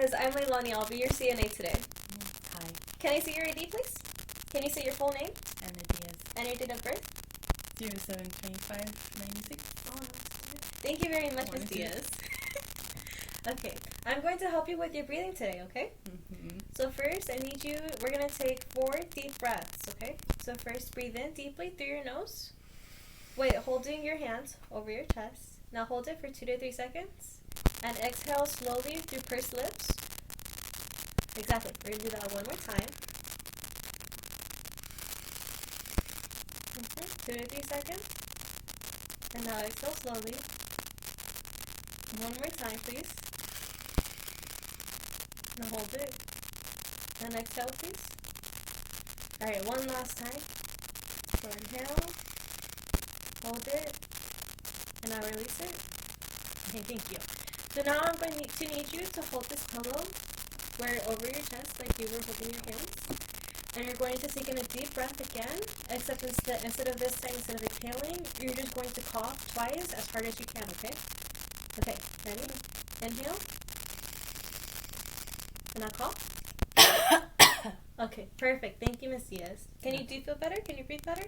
Diaz. I'm Leilani. I'll be your CNA today. Hi. Can I see your ID, please? Can you say your full name? Anna Diaz. And your date of birth? 072596. Oh, no. Thank you very much, Ms. Diaz. Okay, I'm going to help you with your breathing today, okay? Mm-hmm. So first, we're going to take 4 deep breaths, okay? So first, breathe in deeply through your nose. Wait, holding your hands over your chest. Now hold it for 2 to 3 seconds. And exhale slowly through pursed lips. Exactly. We're going to do that one more time. Okay, 2 to 3 seconds. And now exhale slowly. One more time, please. Now hold it. And exhale, please. Alright, one last time. So inhale. Hold it. And now release it. Okay, thank you. So now I'm going to need you to hold this pillow over your chest like you were holding your hands. And you're going to take in a deep breath again, except instead of this time, instead of exhaling, you're just going to cough twice as hard as you can, okay? Okay, ready? Inhale. And now cough. Okay, perfect. Thank you, Miss Diaz. Do you feel better? Can you breathe better?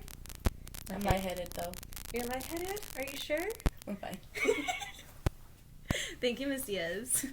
I'm lightheaded though. You're lightheaded? Are you sure? I'm fine. Thank you, Miss Diaz.